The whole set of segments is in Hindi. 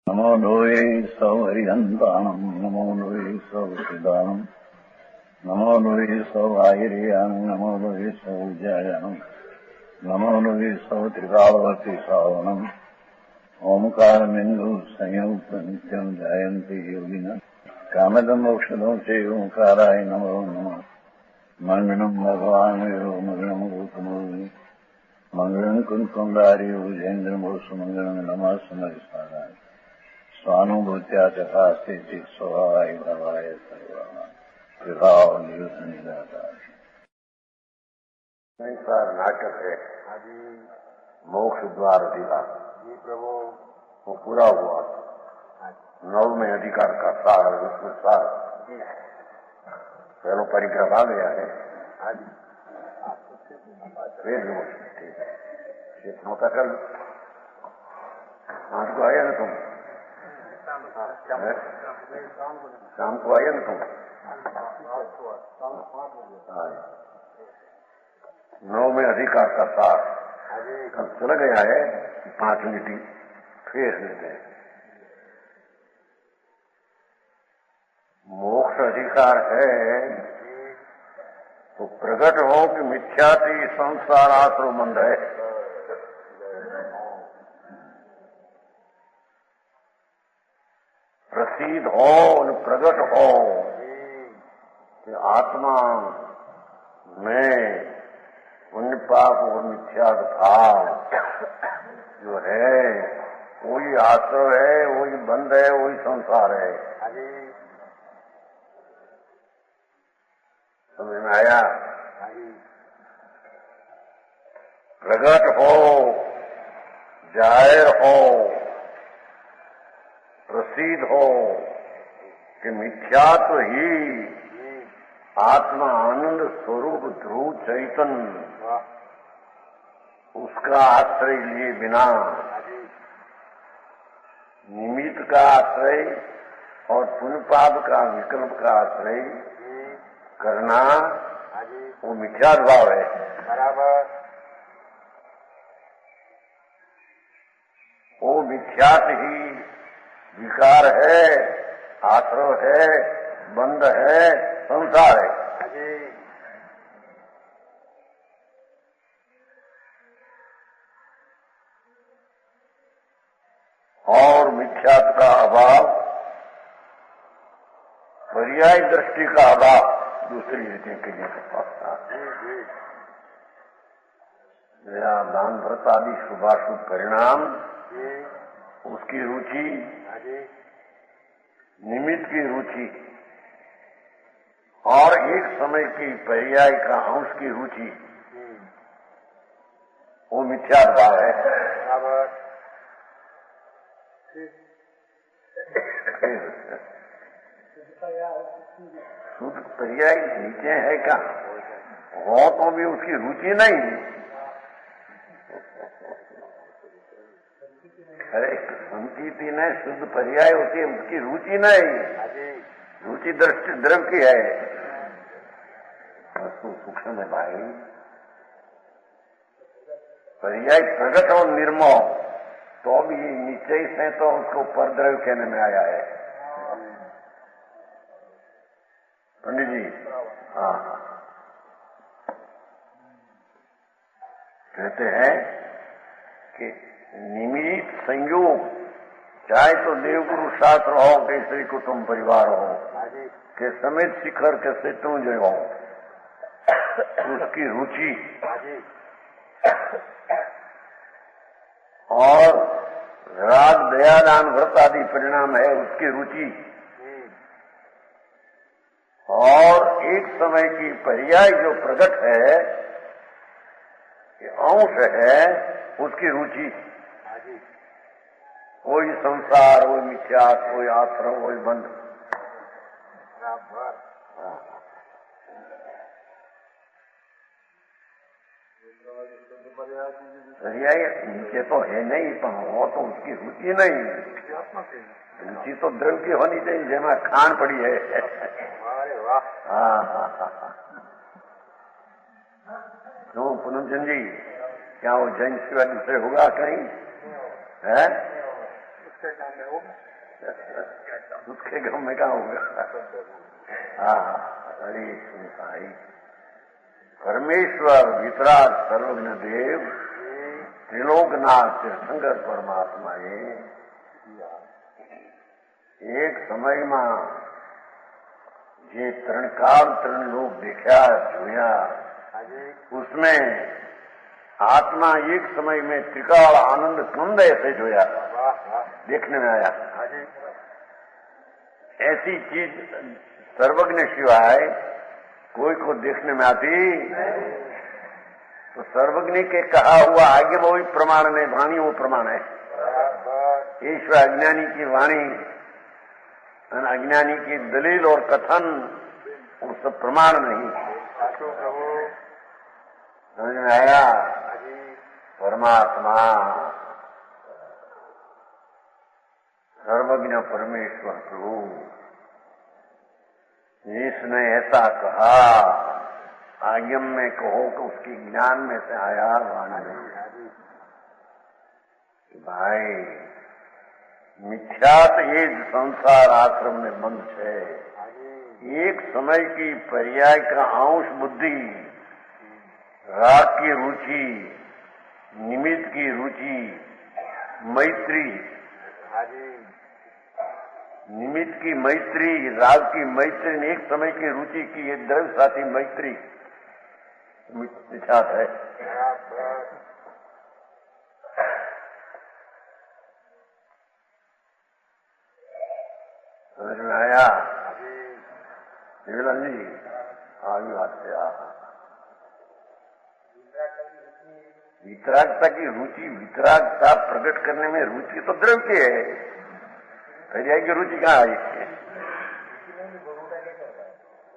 नमो लोये सौहरिहन्ताणम् नमो लोये सौहृदानम् नमो लोये सौभागिर्यानम् नमो लोये सौविजयानम् नमो लोये सौत्रिकालवती सावनम् ओंकारमिन्दु संयुक्त नित्यम् ध्यायन्ति योगिनः कामदम् मोक्षदम् च ओंकाराय नमो नमः मङ्गलम् भगवान् वीरो मङ्गलम् रूपमोहि मङ्गलम् कुन्कुण्डारि भुजेन्द्रमोसुमङ्गलम् नमः समरिसाराय स्वानुभूत्या तथा स्थिति स्वभावाय भवाय विभाव संसार नाटक है मोक्ष द्वार दिला जी प्रभु वो पूरा हुआ। नव में अधिकार का सार उसमें सार पहलो परिग्रह आ गया है। फिर मोटा कर आज को आया ना तुम शाम को आया ना तुम 9 में अधिकार का सार कल चला गया है 5 मिनट फिर लेते हैं। मोक्ष अधिकार है तो प्रकट हो कि मिथ्याति संसार आश्रो मंद है। प्रसिद्ध हो और प्रकट हो कि आत्मा में पुण्य पाप और मिथ्या भाव जो है वही आश्रय है, वही बंध है, वही संसार है। समझ में आया? प्रकट हो, जाहिर हो, प्रसिद्ध हो कि मिथ्यात्व ही आत्मा आनंद स्वरूप ध्रुव चैतन्य उसका आश्रय लिए बिना निमित्त का आश्रय और पुण्य पाप का विकल्प का आश्रय करना वो मिथ्यात्व भाव है। बराबर वो मिथ्यात्व ही विकार है, आश्रय है, बंध है, संसार है। और मिथ्यात्व का अभाव, पर्याय दृष्टि का अभाव दूसरी रीति के लिए दान व्रत आदि शुभाशुभ परिणाम उसकी रुचि, निमित्त की रुचि और एक समय की पर्याय का अंश की रुचि वो मिथ्यात्व भाव है। शुद्ध पर्याय नीचे है क्या? हो तो भी उसकी रुचि नहीं। अरे संकीर्ति ने शुद्ध पर्याय होती है, उसकी रुचि नहीं, रुचि दृष्टि द्रव्य की है। वस्तु सूक्ष्म है भाई। पर्याय प्रगट और निर्मोह तो भी निश्चय से तो उसको परद्रव्य कहने में आया है। पंडित जी हाँ कहते हैं कि निमित्त संयोग चाहे तो देवगुरु शास्त्र हो, कैसे कुटुंब परिवार हो, के समेत शिखर के से तुम जो हो उसकी रुचि और राग दया दान व्रत आदि परिणाम है उसकी रुचि और एक समय की पर्याय जो प्रकट है अंश है उसकी रुचि। वही संसार, वही मिथ्यात, वही आश्रम, वही बंध। पर्याय नीचे तो है नहीं पर हो तो उसकी रुचि नहीं। रुचि तो द्रव्य की होनी चाहिए जेमा खान पड़ी है। क्यों पूनमचंद जी, क्या वो जैन सिवा दूसरे होगा कहीं है? उसके गम में कहा होगा। हाँ, अरे भाई, परमेश्वर वितराग सर्वज्ञ देव त्रिलोकनाथ तीर्थंकर परमात्मा एक समय में જે ત્રણકાળ ત્રણ લોક દેખ્યા જોયા उसमें आत्मा एक समय में त्रिकाल आनंद कंद ऐसे जोया देखने में आया। ऐसी चीज सर्वज्ञ शिवाय कोई को देखने में आती तो सर्वज्ञ के कहा हुआ आगे वो प्रमाण में वाणी वो प्रमाण है। ईश्वर अज्ञानी की वाणी अज्ञानी की दलील और कथन वो सब प्रमाण नहीं। समझ में आया? परमात्मा सर्वज्ञ परमेश्वर प्रभु जिसने ऐसा कहा आगम में कहो कि उसकी ज्ञान में से आया वाणी भाई मिथ्यात ये संसार आश्रम में बंद है। एक समय की पर्याय का अंश बुद्धि राग की रुचि निमित्त की रुचि मैत्री निमित्त की मैत्री राग की मैत्री ने एक समय की रुचि की ये द्रव्य साथी मैत्री मिथ्यात है। समझ में आया? शिवलाल जी आगे बात से वितरागता की रुचि वितरागता प्रकट करने में रुचि तो द्रव्य की है। पर्याय की रुचि कहाँ आई है?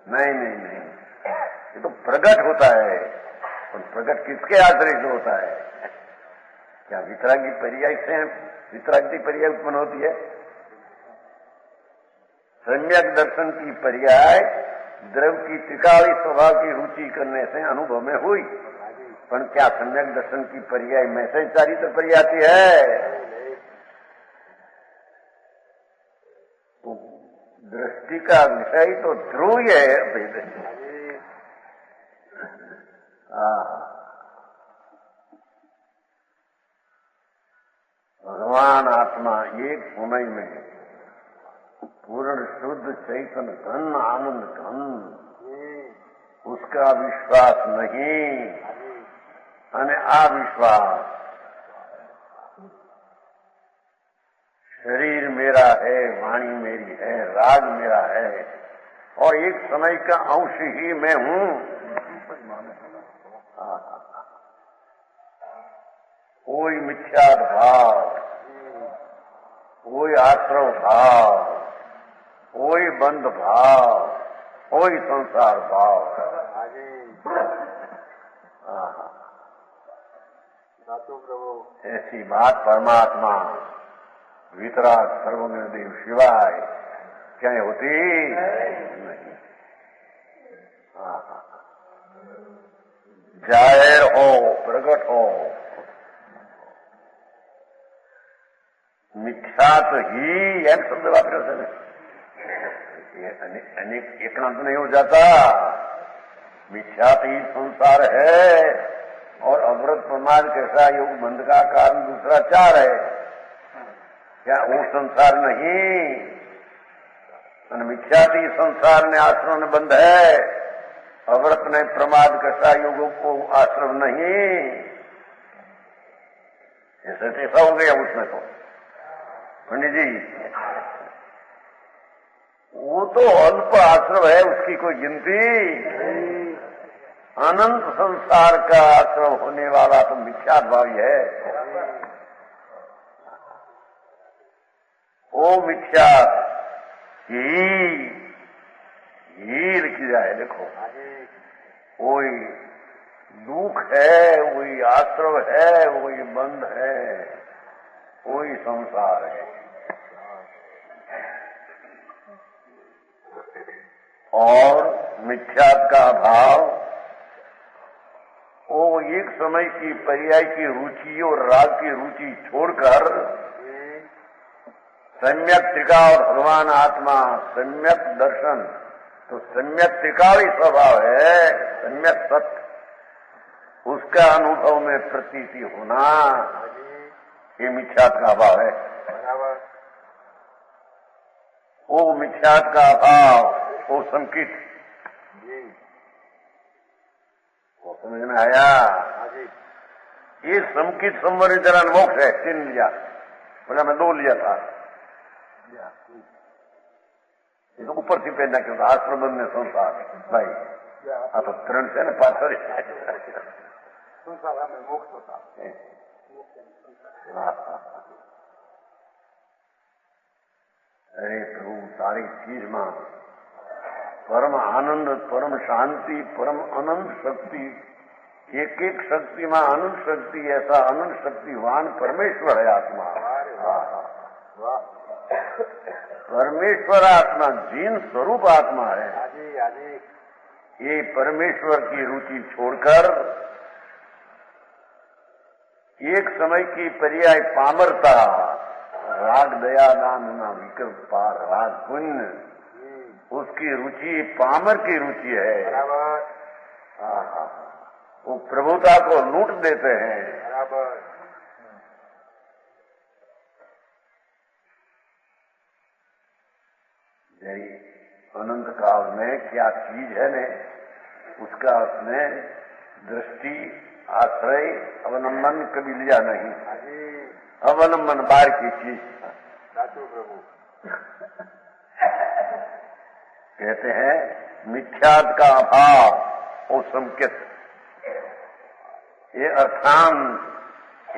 नहीं, ये तो प्रकट होता है। और प्रकट किसके आश्रय से होता है? क्या वितराग की पर्याय से वितराग की पर्याय उत्पन्न होती है? सम्यक दर्शन की पर्याय द्रव्य की त्रिकाली स्वभाव की रुचि करने से अनुभव में हुई। पर क्या सम्यक दर्शन की पर्याय में से चारित्र पर्यायती है? तो दृष्टि का विषय तो ध्रुव है। भगवान आत्मा एक समय में पूर्ण शुद्ध चैतन्य घन आनंद घन उसका विश्वास नहीं અને अविश्वास शरीर मेरा है वाणी मेरी है राग मेरा है और एक समय का अंश ही मैं हूं। कोई मिथ्या भाव कोई आश्रव भाव कोई बंध भाव कोई संसार भाव ऐसी बात परमात्मा वितराग सर्वज्ञ देव शिवाय क्या होती नहीं। जाहिर हो प्रकट हो मिथ्यात ही एक शब्द वापरे अनेक एकना तो नहीं हो जाता। मिथ्यात ही संसार है और अवृत प्रमाद कैसा योग बंध का कारण दूसरा चार है। क्या वो संसार नहीं? मिथ्यात ही संसार ने आश्रम में बंध है अवृत ने प्रमाद कैसा योग को आश्रम नहीं। ऐसा कैसा हो गया उसमें तो पंडित जी वो तो अल्प आश्रम है उसकी कोई गिनती। अनंत संसार का आश्रम होने वाला तो मिथ्यात भावी है। वो मिथ्यात ही लिखी जाए। देखो कोई दुख है वही आश्रम है वही बंध है वही संसार है। और मिथ्यात का अभाव वो एक समय की पर्याय की रुचि और राग की रुचि छोड़कर सम्यक त्रिकाल भगवान आत्मा, सम्यक दर्शन, तो सम्यक त्रिकाली स्वभाव है, सम्यक सत्य, उसका अनुभव में प्रतीति होना, ये मिथ्यात का अभाव है। वो मिथ्यात का अभाव, वो संकित, वो समझ में आया? ये संकित संवरित मोक्ष है। 3 लिया, बोला मैं 2 लिया था, ये तो ऊपर से पहनना क्यों था? आश्रम में संसार भाई, हाँ तो 3 से ना 5 संसार में मोक्ष होता। अरे प्रभु, सारी चीज में परम आनंद, परम शांति, परम अनंत शक्ति, एक एक शक्ति में अनंत शक्ति, ऐसा अनंत शक्तिवान परमेश्वर है आत्मा। परमेश्वर आत्मा जीन स्वरूप आत्मा है। ये परमेश्वर की रुचि छोड़कर एक समय की पर्याय पामरता, राग दया दान ना विकल्प पार राग पुण्य, उसकी रुचि पामर की रुचि है। वो प्रभुता को लूट देते हैं। यही अनंत काल में क्या चीज है ने, उसका उसने दृष्टि, आश्रय, अवलंबन कभी लिया नहीं। अवलंबन बाहर की चीज। कहते हैं मिथ्यात का अभाव, वो संकेत, ये अर्थान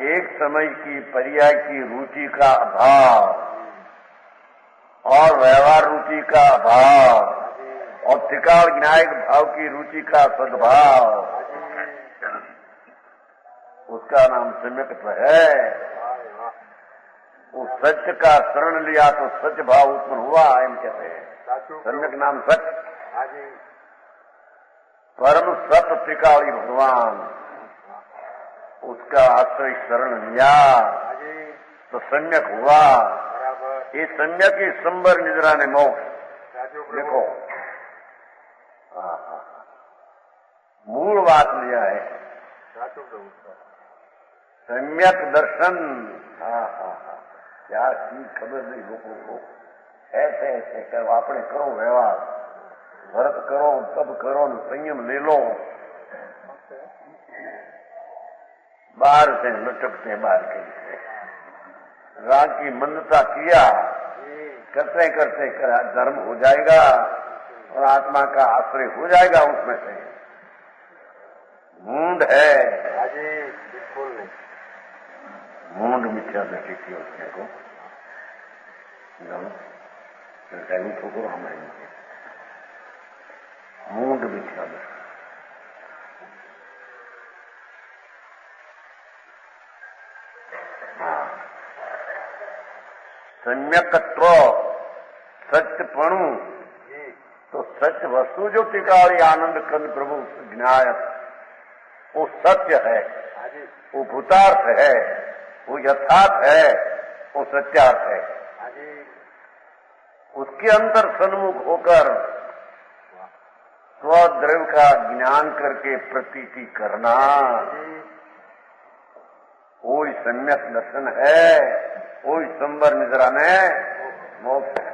एक समय की पर्याय की रुचि का अभाव और व्यवहार रुचि का अभाव और त्रिकाल न्यायिक भाव की रुचि का सद्भाव, उसका नाम सम्यकत्व है। वो सत्य का शरण लिया तो सत्य भाव उत्पन्न हुआ, एम कहते हैं। सम्यक नाम सत्य, परम सत्य त्रिकाली भगवान, उसका आश्रय शरण लिया तो सम्यक हुआ। ये सम्यक ही संबर निद्रा ने मोक्ष। देखो मूल बात लिया है, सम्यक दर्शन। क्या चीज खबर नहीं लोगों को। ऐसे ऐसे करो, आपने करो व्यवहार, व्रत करो, तब करो, संयम ले लो, बाहर से लटकते बाहर के राग की मंदता किया, करते करते धर्म हो जाएगा और आत्मा का आश्रय हो जाएगा उसमें से। मूंड है, बिल्कुल नहीं, मूंड मिथ्या दृष्टि थी उसने को। ठोकर हमें मूंड मिथ्या दृष्टि। सम्यकत्व, सत्यपणु, तो सत्य वस्तु जो त्रिकाली आनंद कंद प्रभु ज्ञायत, वो सत्य है, वो भूतार्थ है, वो यथार्थ है, वो सत्यार्थ है। उसके अंतर सन्मुख होकर स्वद्रव्य का ज्ञान करके प्रतीति करना, वो ही सम्यक दर्शन है, वो ही संबर निद्रा में मोक्ष है।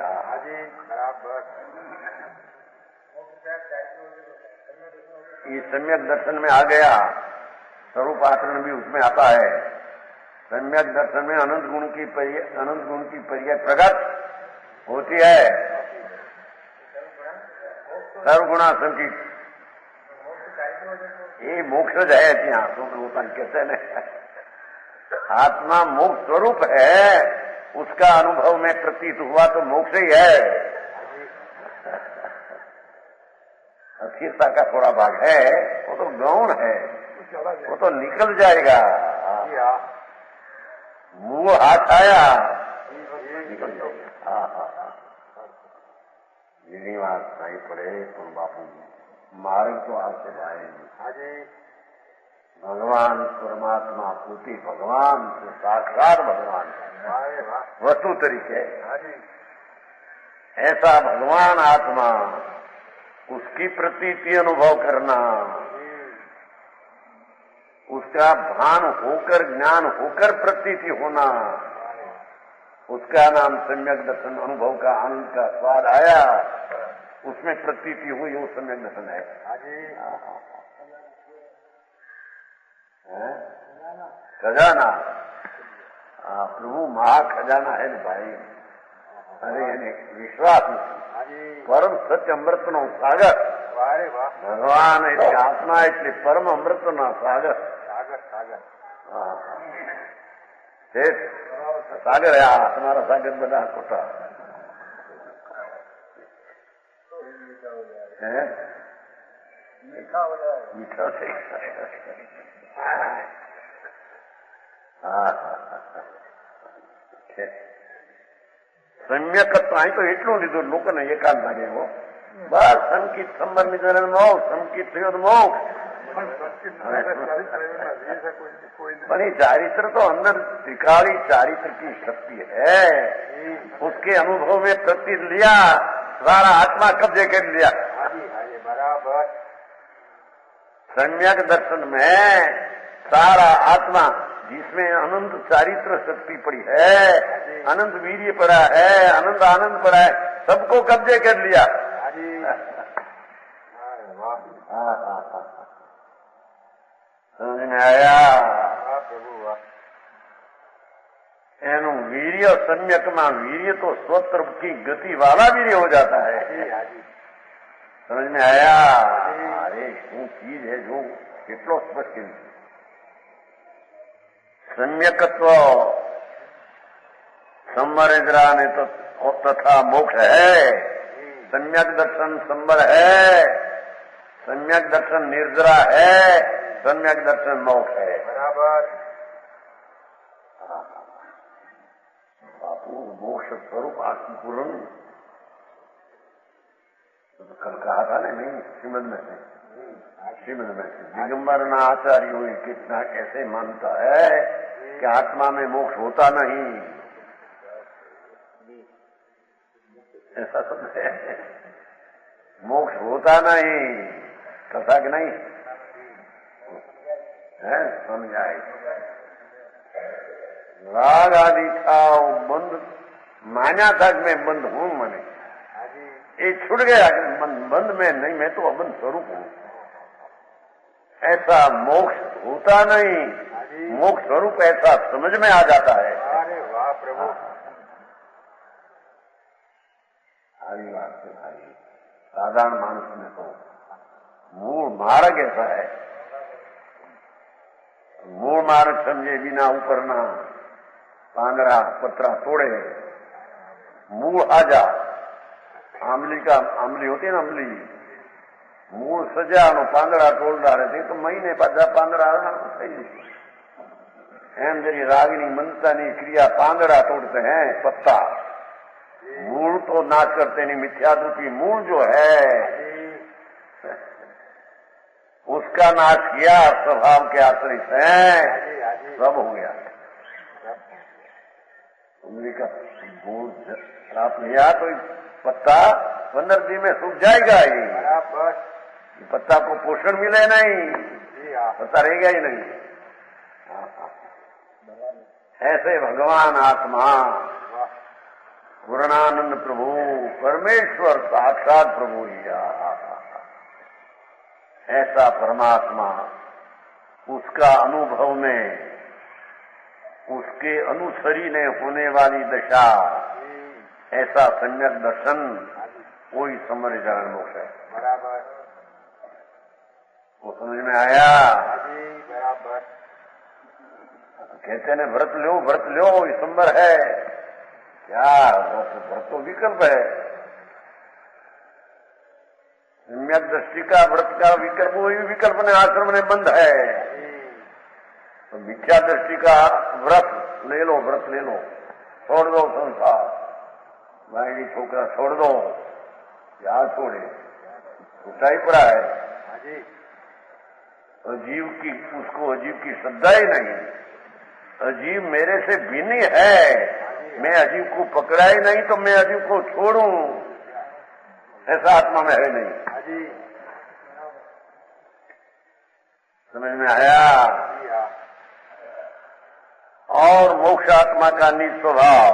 ये सम्यक दर्शन में आ गया, स्वरूप आचरण भी उसमें आता है। सम्यक दर्शन में अनंत गुण की पर्याय प्रकट होती है, सर्वगुणा संकित। ये मोक्ष है ત્યાં શું कहते हैं, आत्मा मोक्ष स्वरूप है, उसका अनुभव में प्रतीत हुआ तो मोक्ष ही है। अस्थिरता का थोड़ा भाग है, वो तो गौण है, वो तो निकल जाएगा। मुंह हाथ आया निकल जाएगा। यही बात नहीं पड़े तो बापू मार्ग तो आपसे भाई भगवान परमात्मा पूती भगवान से साक्षात भगवान है। वस्तु तरीके। ऐसा भगवान आत्मा, उसकी प्रतीति अनुभव करना, उसका भान होकर, ज्ञान होकर प्रतीति होना, उसका नाम सम्यक दर्शन। अनुभव का आनंद का स्वाद आया, उसमें प्रतीति हुई, वो सम्यक दर्शन है। खजाना, प्रभु महा खजाना है न भाई। अरे यानी विश्वास परम सत्य अमृत नो सागर। भगवान એટલે આત્મા એટલે પરમ અમૃતનો સાગર। सागर है हमारा सागर बना खोटा है, मीठा हो जाए, मीठा से सम्यकत्व અહીં તો એટલું લીધું લોકોને એકાંત લાગે એવો। બસ સંકિત સંબર નિધન મોક્ષ, સંકિત થયો મોક્ષ। पर ये चारित्र तो अंदर त्रिकाली चारित्र की शक्ति है, उसके अनुभव में प्रतीत लिया, सारा आत्मा कब्जे कर लिया। बराबर सम्यक दर्शन में सारा आत्मा, जिसमें अनंत चारित्र शक्ति पड़ी है, अनंत वीर्य पड़ा है, अनंत आनंद पड़ा है, सबको कब्जे कर लिया। समझ में आया? एनु वीर्य सम्यक में वीर्य तो स्वत्र की गति वाला वीर्य हो जाता है। समझ में आया? अरे शू चीज है जो કેટલો સ્પષ્ટ सम्यकत्व संबर इंद्रा ने तो तथा मोक्ष है। सम्यक दर्शन संबर है, सम्यक दर्शन निर्जरा है, सम्यक दर्शन मोक्ष है। बराबर बापू मोक्ष स्वरूप आत्मपूर्ण तो कल कहा था ना, नहीं श्रीमद में से, श्रीमद में से दिगंबर ना आचार्य कितना कैसे मानता है कि आत्मा में मोक्ष होता नहीं, ऐसा सब है, मोक्ष होता नहीं, कथा कि नहीं है? समझाए राग आदि था बंद मान्या था कि मैं बंद हूं, मैंने ये छूट गया कि बंद में नहीं, मैं तो अबंध स्वरूप हूं। ऐसा मोक्ष होता नहीं, मोक्ष स्वरूप ऐसा समझ में आ जाता है। अरे वाह प्रभु, सारी बात है भाई। साधारण मानस में तो मूल मार्ग ऐसा है, मूल मार्ग समझे बिना ऊपर ना પાંદડા पत्रा तोड़े, मूल आ जा। आंबली का आंबली होती है ना, आंबली मूल सजा नो પાંદડા तोड़ डाले तो महीने पाछा પાંદડા થઈ જશે। एम जरी रागिनी मनता नहीं क्रिया પાંદડા तोड़ते हैं, पत्ता मूल तो नाश करते नहीं। मिथ्या रूपी मूल जो है उसका नाश किया, स्वभाव के आश्रित है, सब हो गया। उंगली का मूल प्राप्त लिया तो पत्ता 15 दिन में सूख जाएगा ही। पत्ता को पोषण मिले नहीं, पत्ता रहेगा ही नहीं। ऐसे भगवान आत्मा पूर्णानंद प्रभु परमेश्वर साक्षात प्रभु लिया, ऐसा परमात्मा उसका अनुभव में उसके अनुसरी ने होने वाली दशा, ऐसा सम्यक दर्शन कोई समझ चरण मोक्ष है। बराबर वो समझ में आया? बराबर कहते हैं व्रत लो, व्रत लो, संबर है क्या? व्रत तो विकल्प है। सम्यक दृष्टि का व्रत का विकल्प, वही विकल्प ने आश्रम ने बंद है। तो मिथ्या दृष्टि का व्रत ले लो, व्रत ले लो, छोड़ दो संसार, भाई छोकरा छोड़ दो, क्या छोड़े, छूटा ही पड़ा है। अजीव की, उसको अजीव की श्रद्धा ही नहीं। अजीव मेरे से भिन्न है, मैं अजीब को पकड़ा ही नहीं तो मैं अजीब को छोड़ूं, ऐसा आत्मा में है नहीं। समझ में आया? और मोक्ष आत्मा का निज स्वभाव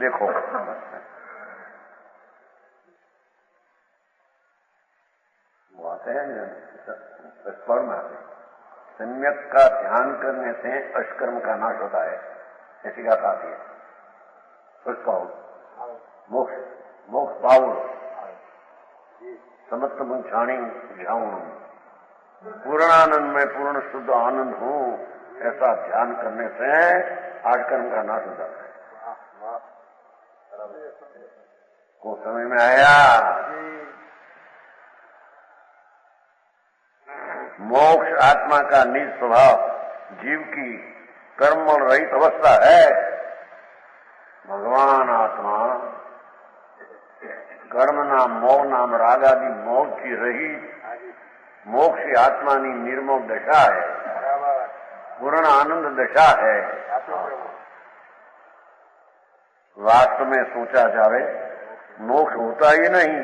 देखो, वो आते हैं स्पर्म आते, सम्यक का ध्यान करने से अष्कर्म का नाश होता है, ऐसी बात आती है। मोक्ष मोक्ष पाउल समस्त मुंछाणी जाऊं, पूर्णानंद में पूर्ण शुद्ध आनंद हूं, ऐसा ध्यान करने से आष्कर्म का नाश हो जाता है। को समझ में आया? मोक्ष आत्मा का निज स्वभाव जीव की कर्म रहित अवस्था है। भगवान आत्मा कर्म नाम मोह नाम राग आदि मोह की रहित मोक्ष आत्मा की निर्मोह दशा है, पूर्ण आनंद दशा है। वास्तव में सोचा जावे मोक्ष होता ही नहीं।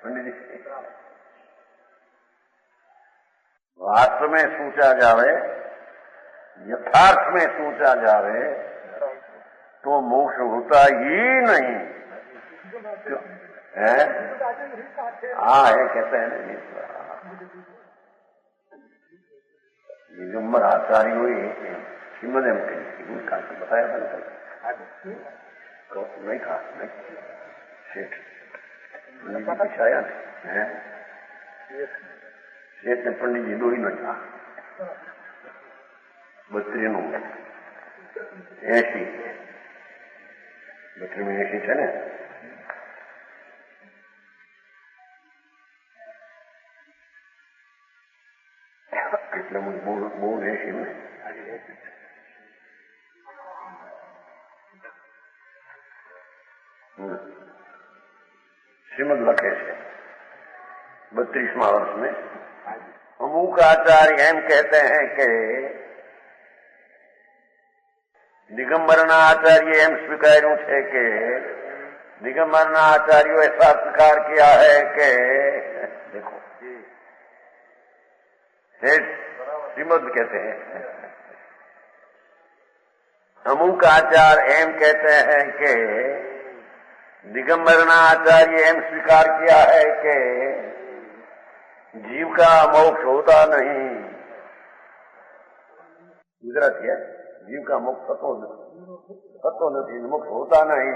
पंडित जी, वास्तव में सोचा जावे, यथार्थ में सोचा जावे तो मोक्ष होता ही नहीं है। हाँ है, कहते हैं नहीं। दिगंबर आचार्य हुई श्रीमद एम के बताया था तो नहीं कहा, नहीं सेठ पिछाया है। सेठ ने पंडित जी दो ही न कहा 32 80 બત્રી में 80 છે ને, એટલે બહુ 80 ને श्रीमद लखे છે 32वां वर्ष में। अमुक आचार्य एम कहते हैं कि दिगंबरना आचार्य एम स्वीकार्यु है कि दिगंबरना आचार्यों ऐसा स्वीकार किया है कि देखो श्रीमद कहते हैं, अमुक आचार्य एम कहते हैं कि दिगंबरना आचार्य एम स्वीकार किया है कि जीव का मोक्ष होता नहीं। गुजराती है, जीव का मोक्ष थतो नहीं, मोक्ष होता नहीं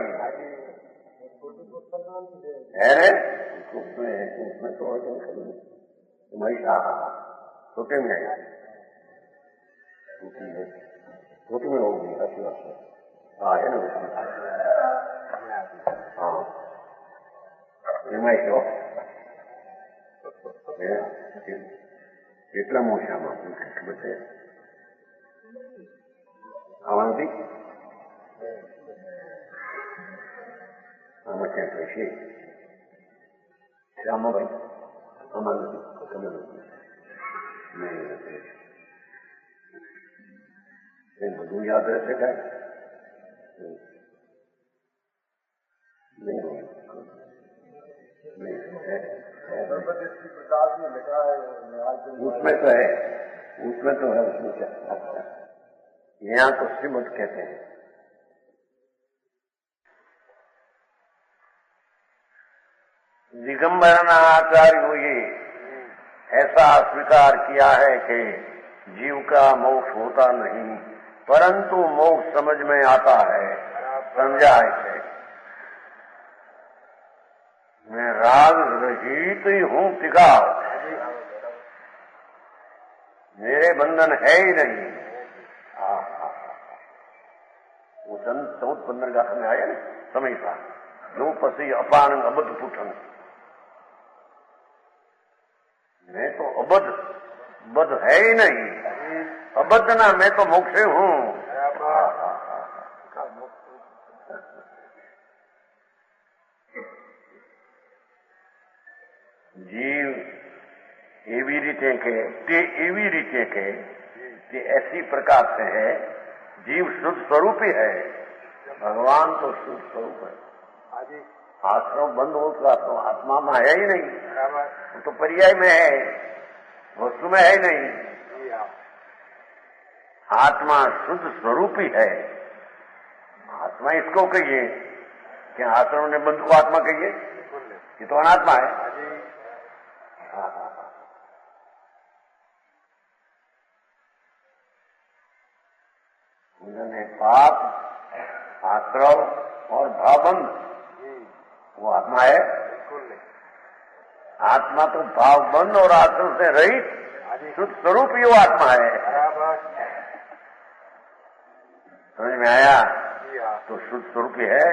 है। उसमें तो महिषा छोटे में आएगा, छोटे में होगी 80 वर्ष। हाँ है ना, हाँ એમાં કેટલા મોસામાં ખબર છે આમાંથી આમાં ક્યાંક હશે શ્યામાભાઈ? આમાં નથી, ખબર નથી, બધું યાદ રહેશે કાંઈ नहीं उसमें तो है, उसमें तो है, उसमें क्या। यहाँ तो श्रीमद कहते हैं। दिगंबरना आचार्य हुए ऐसा स्वीकार किया है कि जीव का मोक्ष होता नहीं, परंतु मोक्ष समझ में आता है, समझा है। मैं राग रहित ही हूं टिकाव, मेरे बंधन है ही नहीं। वो 14-15 का समय आया ना, समय था जो पसी अपान अबद्ध पूछन, मैं तो बद्ध है ही नहीं, अबद्ध ना, मैं तो मोक्षे हूं। जीव એવી રીતે કે તે એવી રીતે કે તે ऐसी प्रकार से है जीव शुद्ध स्वरूप ही है, भगवान तो शुद्ध स्वरूप है। आश्रम बंद हो तो आत्मा में है ही नहीं, वो तो पर्याय में है, वस्तु में है ही नहीं। आत्मा शुद्ध स्वरूप ही है। आत्मा इसको कहिए, क्या आश्रम ने बंद को आत्मा कहिए? ये तो अनात्मा है। उन्होंने पाप, आश्रव और भावबंध, वो आत्मा है। आत्मा तो भावबंध और आश्रव से रहित शुद्ध स्वरूप ही वो आत्मा है। समझ में आया? तो शुद्ध स्वरूप ही है,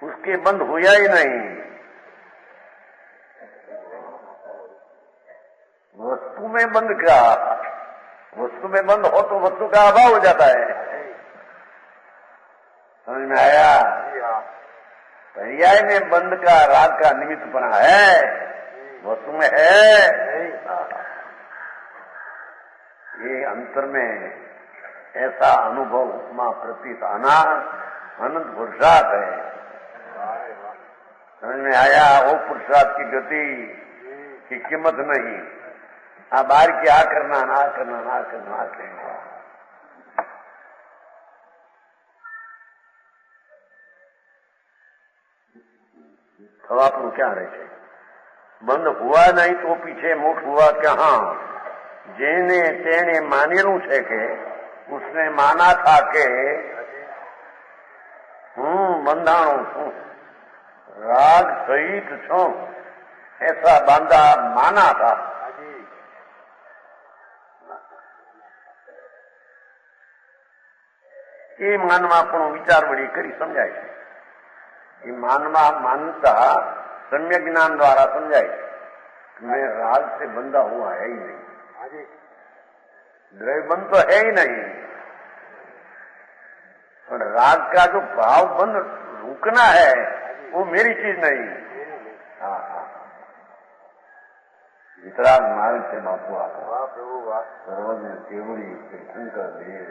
उसके बंद हुआ ही नहीं। वस्तु में बंद क्या? वस्तु में बंद हो तो वस्तु का अभाव हो जाता है। समझ में आया? पर्याय में बंद का राग का निमित्त बना है, वस्तु में है। ये अंतर में ऐसा अनुभव उपमा प्रतीत आना अनंत पुरुषार्थ है। समझ में आया? वो पुरुषार्थ की गति की कीमत नहीं। हाँ, बाहर क्या करना, ना करना, ना करना, ना करना। तो आप लोग क्या रहे थे? बंद हुआ नहीं तो पीछे मोक्ष हुआ क्या? हाँ, जेने तेने मानेलू छे के उसने माना था के बंधाणु छू, राग सहित छू, ऐसा बांधा माना था। ये मानवा पण विचार वड़ी करी समझाय छे। ये मानवा मानता सम्यक ज्ञान द्वारा समझाय छे। मैं राग से बंधा हुआ है ही नहीं, द्रव्यबंध तो है ही नहीं, और राग का जो भाव बंध रुकना है वो मेरी चीज नहीं। इतना मार्ग से बापू आता सर्वज्ञ केवड़ी तीर्थंकर देव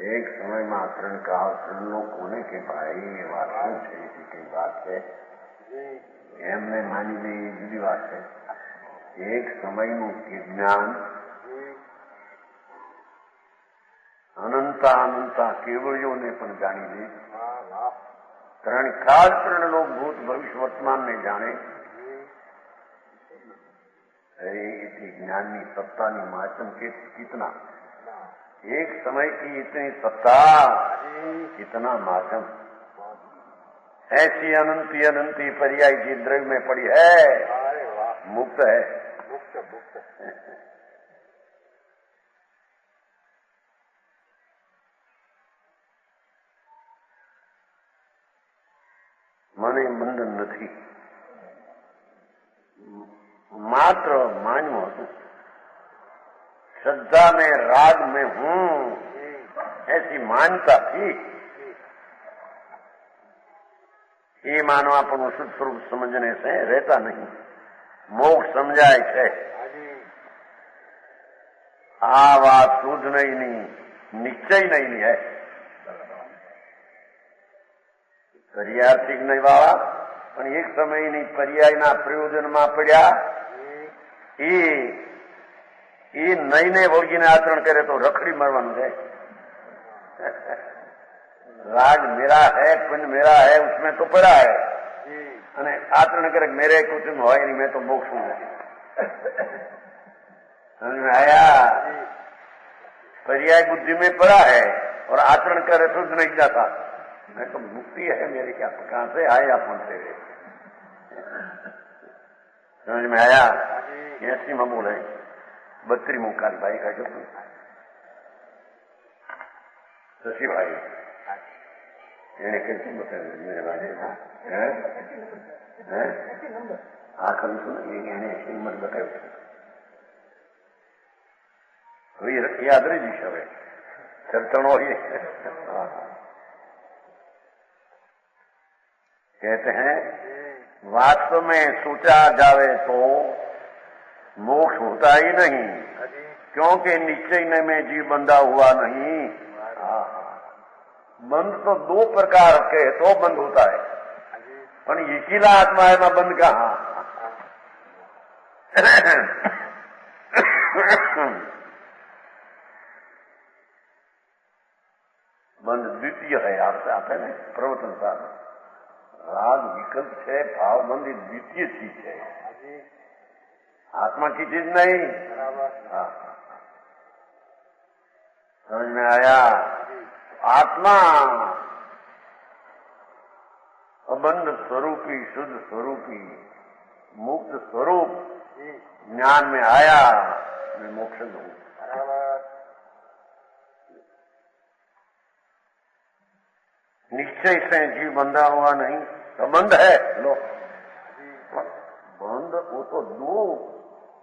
एक समय में ત્રણ કાળ ત્રણનો કોને કે ભાઈ એ વાત શું છે એ કઈ વાત છે એમને માની લે એ જુદી વાત છે। એક સમયનું જ્ઞાન અનંતા અનંતા કેવળીઓને પણ જાણી લે, ત્રણ કાળ ત્રણ લોક ભૂત ભવિષ્ય વર્તમાન ને જાણે। इसी ज्ञान की सत्ता की माध्यम के कितना एक समय की इतनी सत्ता, इतना माध्यम, ऐसी अनंती अनंती पर्याय जी द्रव्य में पड़ी है, मुक्त है। મને બંધન નથી, मात्र मान्य हूं, श्रद्धा में राग में हूं, ऐसी मान्यता थी। ये मानवा पर शुद्ध स्वरूप समझने से रहता नहीं, मोक्ष समझाए छे। आ बात शुद्ध नहीं, निश्चय नहीं है। पर्यार्थिक नहीं वाला પણ એક સમયની પર્યાયના પ્રયોજનમાં પડ્યા એ નઈને વળગીને આચરણ કરે તો રખડી મરવાનું છે। राग मेरा है, पुण्य मेरा है, उसमें तो पड़ा है, અને आचरण करे मेरे कुछ हो नहीं, मैं तो मोक्ष हूं। समझ में आया? पर्याय बुद्धि में पड़ा है और आचरण करे तो नहीं जाता। मैं तो मुक्ति है मेरी, क्या कहां से आए अपन से। समझ में आया? 80 में बोले 32 मुखारी भाई का जो शशि भाई એને कैसे बताया मेरे बारे में आखिर सुन हिम्मत बतायो याद रही जी હવે ચર્ચણો ये कहते हैं वास्तव में सोचा जावे तो मोक्ष होता ही नहीं, क्योंकि निश्चय में जीव बंधा हुआ नहीं। बंद तो दो प्रकार के तो बंद होता है, पर एकीला आत्मा है में बंद कहाँ। बंद द्वितीय है, आपसे आप है ना प्रवचन साधन। राग विकल्प है, भाव बंद द्वितीय चीज है, आत्मा की चीज नहीं। हाँ, समझ में आया। आत्मा अबंध स्वरूपी, शुद्ध स्वरूपी, मुक्त स्वरूप ज्ञान में आया, मैं मोक्ष हूं। निश्चय से जीव बंधा हुआ नहीं, तो बंध है लो। बंध वो तो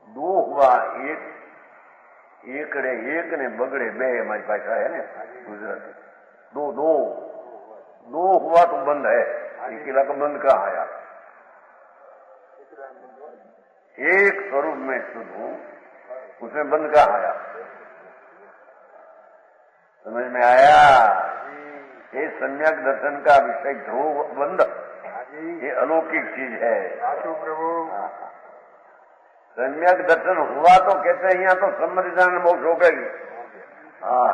दो हुआ, एक ने बगड़े बे, हमारी भाषा है ना गुजराती। दो हुआ तो बंद है, अकेला तो बंद कहाँ आया। एक स्वरूप में शुद्ध हूं, उसमें बंद कहाँ आया। समझ में आया। ये सम्यक दर्शन का विषय ध्रुव बंध, ये अलौकिक चीज है प्रभु। सम्यक दर्शन हुआ तो कहते हैं यहाँ तो सम्मति मोक्ष हो गई। हाँ,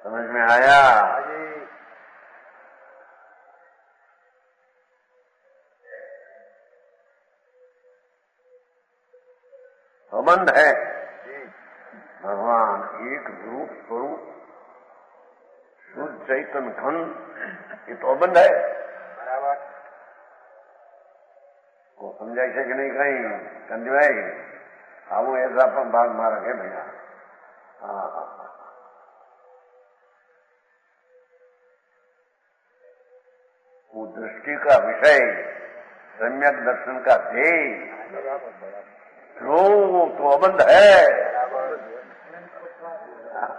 समझ में आया। संबंध है भगवान एक रूप स्वरूप शुद्ध चैतन्य घन, ये तो अबंध है। वो समझाई છે कि नहीं कहीं कंदी भाई આવું ऐसा પણ भाग मारा है भैया। हाँ, वो दृष्टि का विषय सम्यक दर्शन का ध्येय वो तो अबंध है।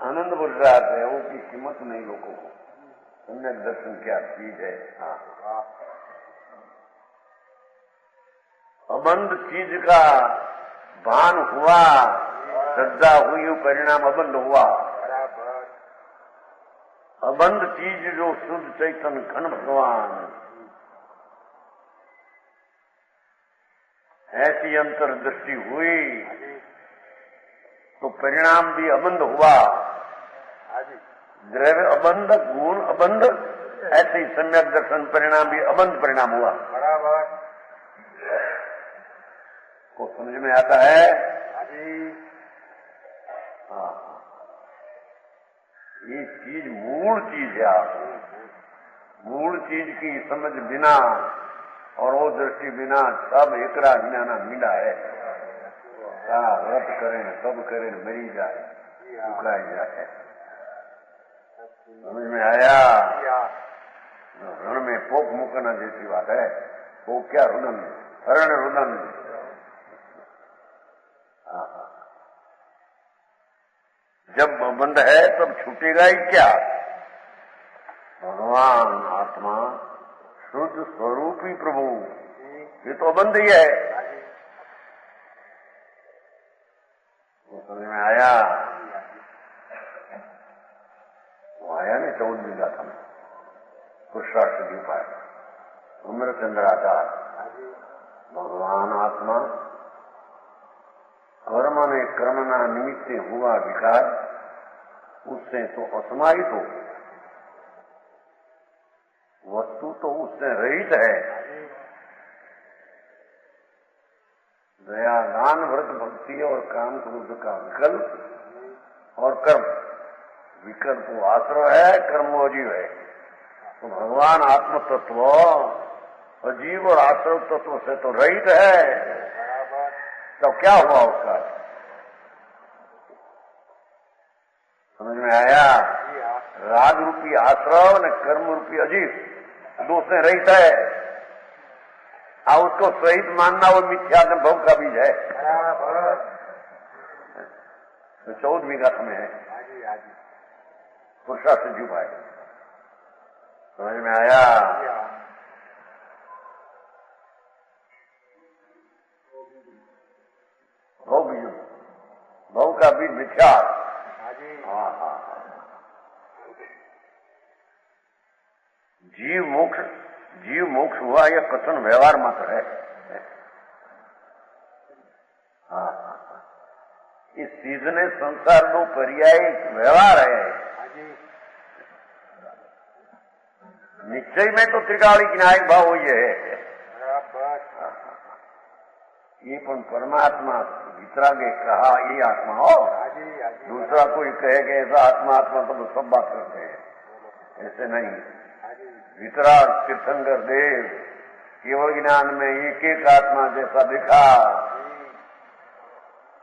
आनंद गुजरात है, वो की कीमत नहीं लोगों को। सम्यक दर्शन क्या चीज है। हाँ, अबंध चीज का भान हुआ, श्रद्धा हुई, परिणाम अबंध हुआ। अबंध चीज जो शुद्ध चैतन्य घन भगवान, ऐसी अंतर्दृष्टि हुई तो परिणाम भी अबंध हुआ। द्रव्य अबंध, गुण अबंध, ऐसे ही सम्यक दर्शन परिणाम भी अबंध परिणाम हुआ। बराबर को समझ में आता है। हाँ, ये चीज मूल चीज है। मूल चीज की समझ बिना और वो दृष्टि बिना सब एकरा ज्ञाना मिला है। व्रत करें सब करें मरी जाए, उकराई जाए। समझ में आया। रण में पोक मुकना जैसी बात है। पोक क्या रुदन, हरण रुदन। जब बंद है तब छूटेगा ही क्या। भगवान आत्मा शुद्ध स्वरूपी प्रभु, ये तो बंद ही है। समझ में आया। वो आया नहीं 14वीं गाथा में पुरुषार्थ की उपाय अमृतचंद्राचार। भगवान आत्मा कर्म ने कर्मना निमित्त हुआ विकार, उससे तो असमाहित हो, वस्तु तो उससे रहित है। दया दान व्रत भक्ति और काम क्रोध का विकल्प और कर्म, विकल्प वो आश्रय है, कर्म वो अजीव है। तो भगवान आत्म तत्व अजीव और आश्रय तत्व से तो रहित है। तो क्या हुआ उसका। समझ में आया। राग रूपी आश्रय ने कर्म रूपी अजीव दो से रहित है। उसको सहित मानना वो मिथ्या अनुभव का बीज है। तो 14वीं गाथा में है पुरुषार्थ से जुबाई। समझ में आया। भव का बीज मिथ्या। हाँ, जीव मोक्ष हुआ यह कथन व्यवहार मात्र है। हाँ, इस सीधने संसार नो पर्याय व्यवहार है। निश्चय में तो त्रिकाली विनायक भाव हुई है। ये परमात्मा वितरागे कहा ये आत्मा हो, दूसरा कोई कहे कि ऐसा आत्मा तो सब बात करते हैं, ऐसे नहीं। वितराग तीर्थंकर देव केवल ज्ञान में एक एक आत्मा जैसा दिखा,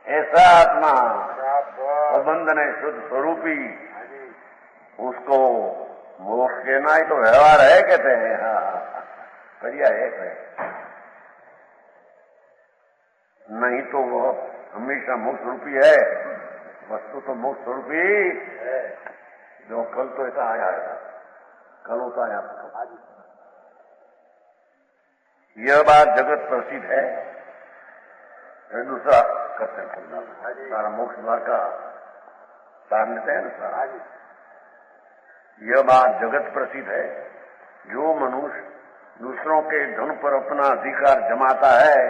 ऐसा आत्मा प्रबंधन है शुद्ध स्वरूपी, उसको मोक्ष कहना ही तो व्यवहार है कहते हैं। हाँ, पर्याय है, नहीं तो वो हमेशा मोक्ष स्वरूपी है। वस्तु तो मोक्ष स्वरूपी है। जो कल तो ऐसा आया है, कल होता है आपको। यह बात जगत प्रसिद्ध है। दूसरा करते हैं सारा मोक्ष द्वार का सार लेते हैं ना सारा। यह बात जगत प्रसिद्ध है, जो मनुष्य दूसरों के धन पर अपना अधिकार जमाता है,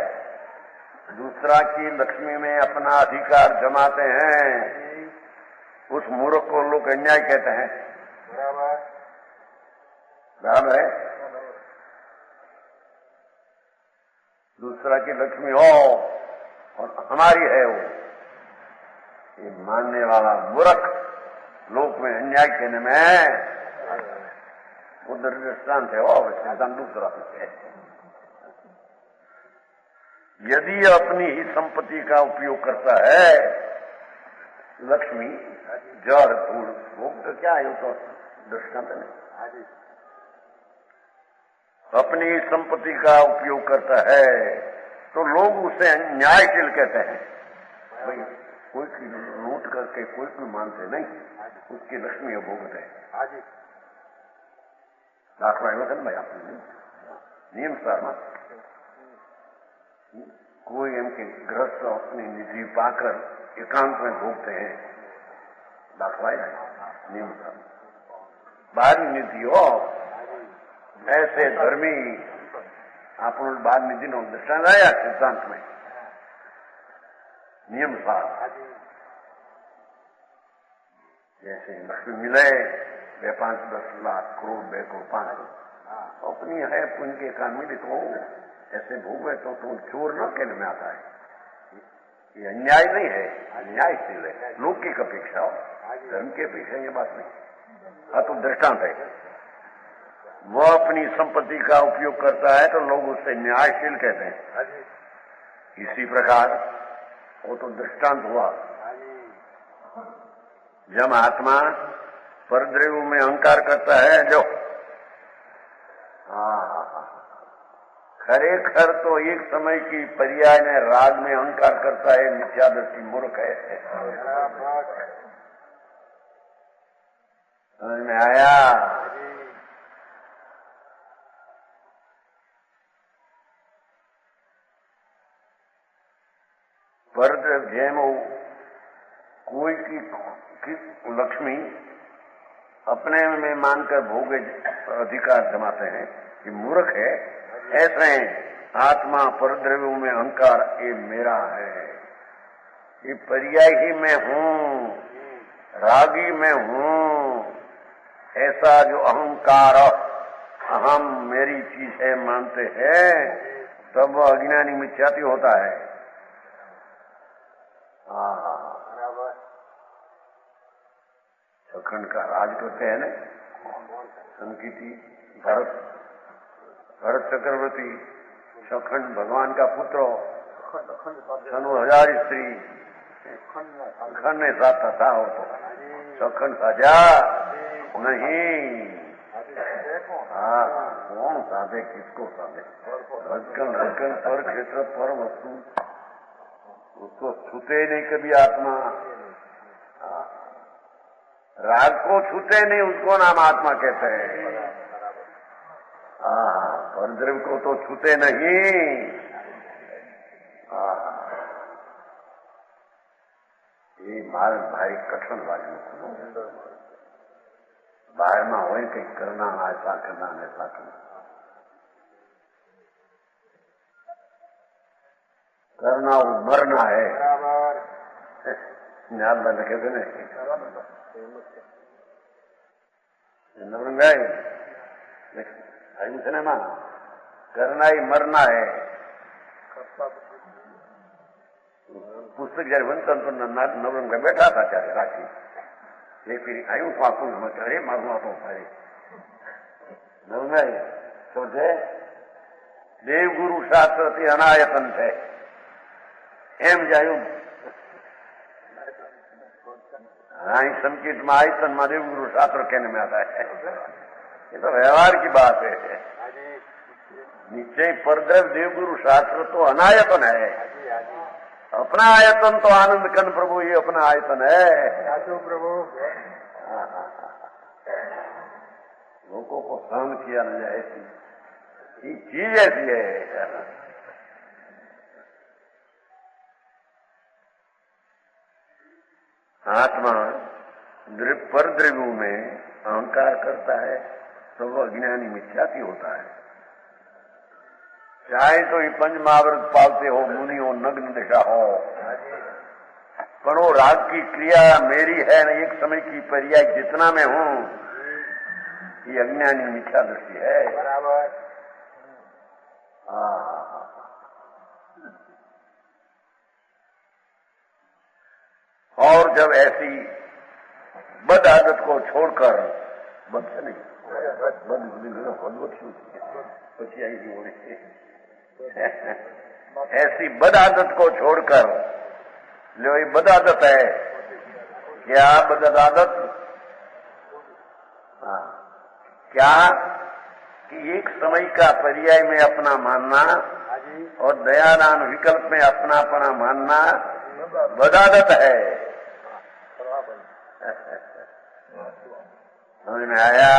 दूसरा की लक्ष्मी में अपना अधिकार जमाते हैं, उस मूर्ख को लोग अन्याय कहते हैं। बराबर है। दूसरा की लक्ष्मी हो और हमारी है वो, ये मानने वाला मूर्ख लोक में अन्याय कहने में उधर दृष्टांत है। वो सिद्धांत दूसरा है। यदि अपनी ही संपत्ति का उपयोग करता है, लक्ष्मी जड़ धूल भोग तो क्या है, तो दृष्टांत नहीं। अपनी संपत्ति का उपयोग करता है तो लोग उसे न्यायशील कहते हैं। भाई कोई की लूट करके कोई मानते नहीं, उसकी लक्ष्मी भोगते हैं। दाखला भाई आपने नियम सारा कोई इनके गृहस्थ अपनी निधि पाकर एकांत में भोगते हैं। दाखला नियम सारा बाहरी निधि हो, ऐसे धर्मी आप बाहर निधि नो दृष्टांत आया सिद्धांत में नियम सार। जैसे लक्ष्मी मिले 5-10 लाख करोड़ 2 करोड़ 5 अपनी है पुण्य के कारण मिले तो ऐसे भोगे तो तुम चोर न कहने में आता है। ये अन्याय नहीं है, अन्यायशील है। लौकिक अपेक्षा हो, धर्म की अपेक्षा ये बात नहीं। हाँ तो दृष्टांत है, वो अपनी संपत्ति का उपयोग करता है तो लोग उससे न्यायशील कहते हैं। इसी प्रकार वो तो दृष्टांत हुआ। जब आत्मा परद्रव्य में अहंकार करता है, जो खरेखर तो एक समय की पर्याय में राग में अहंकार करता है, मिथ्यादृष्टि मूर्ख है। समझ में आया? परद्रव्य में कोई की लक्ष्मी अपने में मानकर भोग अधिकार जमाते हैं, ये मूर्ख है। ऐसे आत्मा परद्रव्यों में अहंकार ये मेरा है, ये पर्याय ही मैं हूँ, रागी मैं हूँ, ऐसा जो अहंकार अहम मेरी चीज है मानते हैं, तब अज्ञानी मिथ्यात्व होता है। सखंड का राज करते हैं ना संकीति, भरत चक्रवर्ती सखंड भगवान का पुत्र, 1000 स्त्री खंड ने साथ था हो तो सखंड साजा नहीं। कौन साधे, किसको साधे? रजकन पर क्षेत्र पर वस्तु उसको छूते नहीं कभी आत्मा। राग को छूते नहीं, उसको नाम आत्मा कहते हैं। परद्रव्य को तो छूते नहीं। ये बात भाई कठिन बात બહાર માં હોય કંઈક કરના ऐसा करना ऐसा करना करना वो मरना है ज्ञान बंद कहते नहीं आयु सिनेमा करना ही मरना है पुस्तक जયારે વંચન તો નવરંગ બેઠા હતા ત્યારે રાખી એક ફેરી આયું પાકું અરે મારું આપો ફરે નવરંગાઈ સમજે દેવગુરુ શાસ્ત્ર થી અનાયતન છે એમ જાયું અહીં संकेत में आयतन में देवगुरु शास्त्र कहने में आता है ये तो व्यवहार की बात है निश्चय परद्रव देवगुरु शास्त्र तो अनायतन है अपना आयतन तो आनंद कन प्रभु ये अपना आयतन है प्रभु लोगों को सहन किया न जाए ऐसी ये चीज ऐसी है आत्मा परद्रव्यों में अहंकार करता है तो वो अज्ञानी मिथ्याती होता है चाहे तो ये पंच महाव्रत पालते हो मुनि हो नग्न दिशा हो पर वो राग की क्रिया मेरी है न एक समय की पर्याय जितना मैं हूं ये अज्ञानी मिथ्या दृष्टि है बराबर और जब ऐसी बद आदत को छोड़कर बद से नहीं बची आई होने ऐसी बद आदत को छोड़कर लो ये बद आदत है क्या बद आदत क्या कि एक समय का पर्याय में अपना मानना और दयादान विकल्प में अपनापना मानना बद आदत है समझ में आया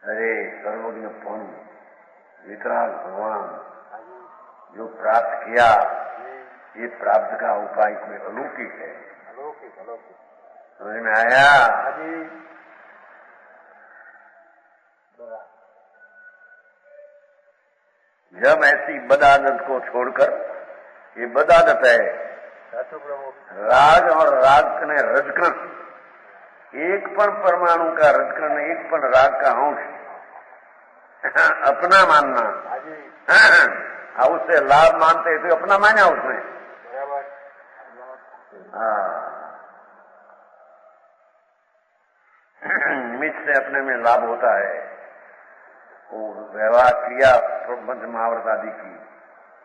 अरे सर्वज्ञ पूर्ण विकराल भगवान जो प्राप्त किया ये प्राप्त का उपाय कोई अलौकिक है समझ में आया जब ऐसी बदादत को छोड़कर ये बदादत है राग और राग ने रजकरण एक पण परमाणु का रजकरण एक पण राग का अंश अपना मानना उससे लाभ मानते तो अपना माना उसने निमित्त से अपने में लाभ होता है और व्यवहार क्रिया पंच महाव्रत आदि की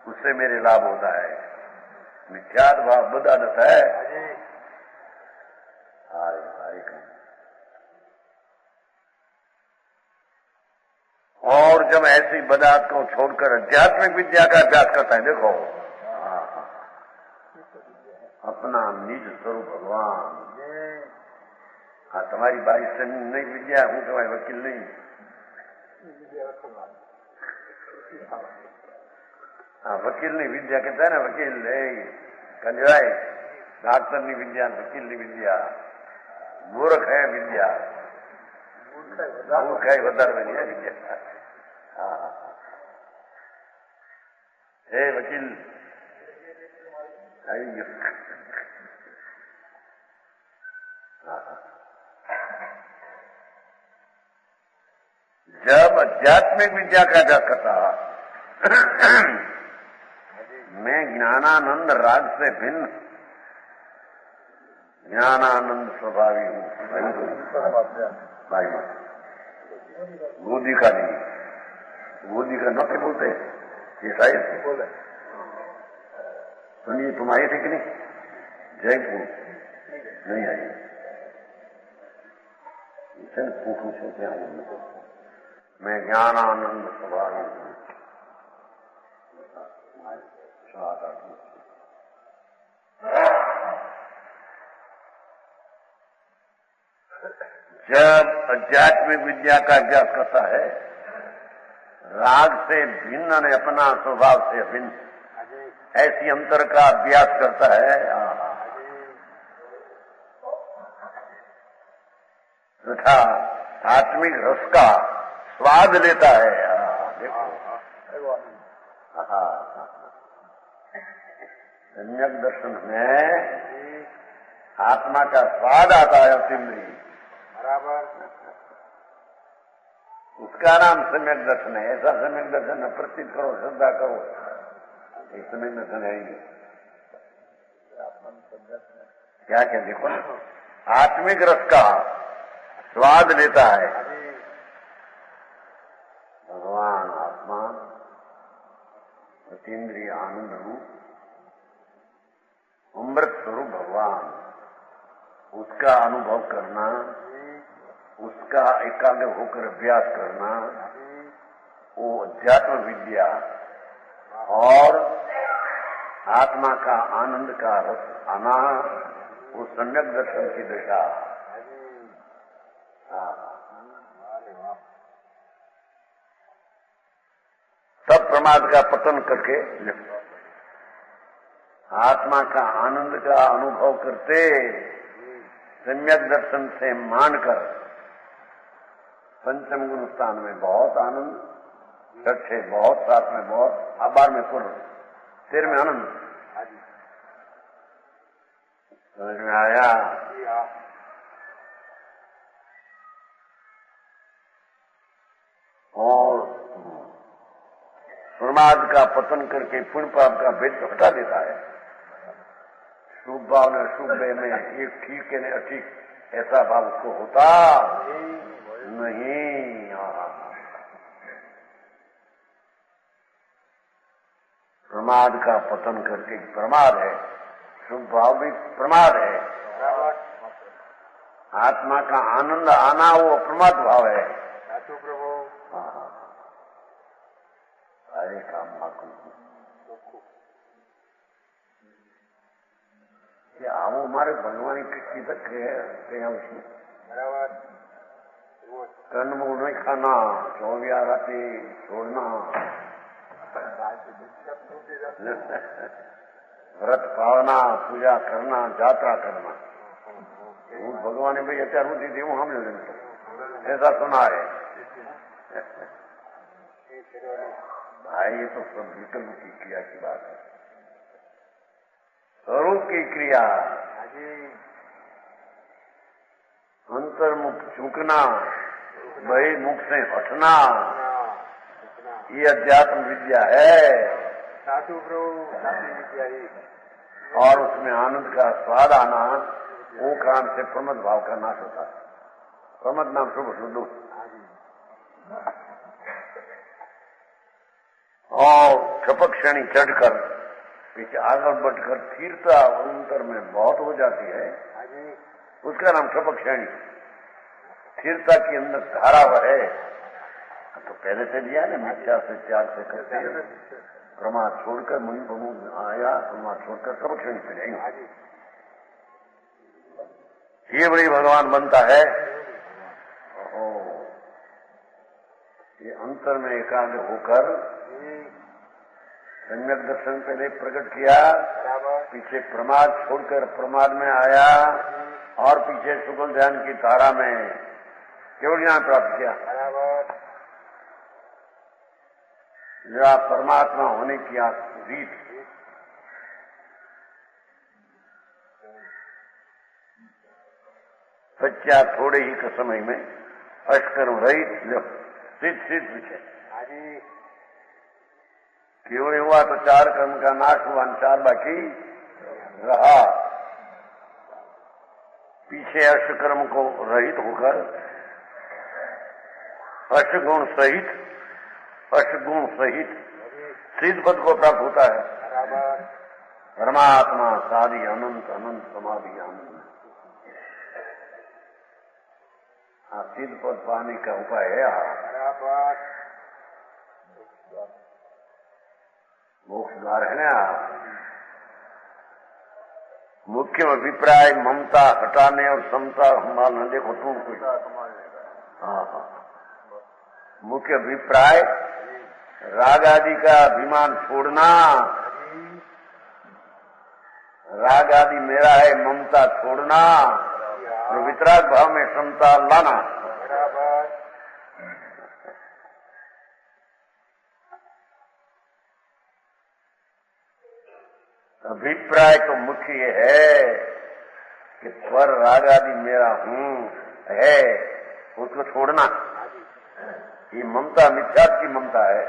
उससे मेरे लाभ होता है मिथ्यात्व भाव बदादत है और जब ऐसी बदात को छोड़कर आध्यात्मिक विद्या का अभ्यास करता है देखो अपना निज स्वरूप भगवान तुम्हारी बारिश से नहीं विद्या हूं तुम्हारी वकील नहीं वकील नहीं विद्या कहता है ना वकील कंजराय डॉक्टर नहीं विद्या वकील नहीं विद्या मूर्ख है विद्या मूर्ख है વધારે नहीं है विद्या हे वकील जब आध्यात्मिक विद्या का अभ्यास करता मैं ज्ञानानंद राग से भिन्न ज्ञानानंद स्वभावी हूँ भाई गोदी का नहीं गोदी का न बोलते ये शायद बोले सुनिए तुम आए थे कि नहीं जयपुर नहीं आई पूछते हैं मैं ज्ञानानंद स्वभावी हूँ जब आध्यात्मिक विद्या का अभ्यास करता है राग से भिन्न ने अपना स्वभाव से भिन्न ऐसी अंतर का अभ्यास करता है तथा आत्मिक रस का स्वाद लेता है। देखो सम्यक दर्शन में आत्मा का स्वाद आता है अतिन्द्रिय, बराबर, उसका नाम सम्यक दर्शन है। ऐसा सम्यक दर्शन है, प्रतीत करो, श्रद्धा करो, ये सम्यक दर्शन है ही। क्या क्या देखो ना, आत्मिक रस का स्वाद लेता है भगवान आत्मा, अतीन्द्रिय आनंद रूप अमृत स्वरूप भगवान, उसका अनुभव करना, उसका एकाग्र होकर अभ्यास करना, वो अध्यात्म विद्या और आत्मा का आनंद का रस आना, वो सम्यक दर्शन की दिशा। तब प्रमाद का पतन करके आत्मा का आनंद का अनुभव करते, सम्यक दर्शन से मानकर पंचम गुण स्थान में बहुत आनंद, छठे बहुत, सात में बहुत, 12 में पूर्ण, 13 में आनंद। समझ में आया? और प्रमाद का पतन करके पुण्य पाप का भेद हटा देता है। शुभ भाव ने अशुभ में एक ठीक है अठीक, ऐसा भाव उसको होता नहीं। प्रमाद का पतन करके प्रमाद है, शुभ भाव भी प्रमाद है, आत्मा का आनंद आना वो अप्रमाद भाव है। हरे काम આવો મારે ભગવાન किसी तक कया उसमें कर्म नहीं खाना, 24 रातें छोड़ना, व्रत पालना, पूजा करना, यात्रा करना। भगवान भाई अत्यार होती थी हम ऐसा सुना है भाई। ये तो सब विकल्प की क्रिया की बात है, स्वरूप की क्रिया। अंतर्मुख झुकना, बहिर्मुख से हटना, ये अध्यात्म विद्या है। साधु विद्या, और उसमें आनंद का स्वाद आना, वो काम से प्रमद भाव का नाश होता है। प्रमद नाम शुभ शुद्ध, और क्षपक क्षणी चढ़कर पीछे आगे बढ़कर स्थिरता अंतर में बहुत हो जाती है, उसका नाम क्षपक क्षणी। स्थिरता के अंदर धारा है, तो पहले से लिया ना, मिथ्या से त्याग से करते प्रमाद छोड़कर मुनि बमू आया, प्रमाद छोड़कर क्षपक क्षणी पे जाएंगे। ये बड़ी भगवान बनता है। ये अंतर में एकाग्र होकर सम्यक दर्शन पहले प्रकट किया, पीछे प्रमाद छोड़कर प्रमाद में आया, और पीछे सुगम ध्यान की धारा में केवल ज्ञान प्राप्त किया। जरा परमात्मा होने की रीत, सच्चा थोड़े ही का समय में अष्कर्म रहित सिद्ध सिद्ध विषय केवल हुआ तो 4 कर्म का नाश हुआ, 4 बाकी रहा। पीछे अष्टकर्म को रहित होकर अष्टगुण सहित सिद्ध पद को प्राप्त होता है। परमात्मा सारी अनंत अनंत समाधि आनंद, सिद्ध पद पाने का उपाय है। मोक्ष द्वार है ना। मुख्य अभिप्राय ममता हटाने और समता संभालना। देखो तुम कुछ, हाँ, मुख्य अभिप्राय राग आदि का अभिमान छोड़ना राग आदि मेरा है, ममता छोड़ना और वितराग भाव में समता लाना। अभिप्राय तो मुख्य ये है कि पर राग आदि मेरा हूं है, उसको छोड़ना। ये ममता मिथ्यात्व की ममता है।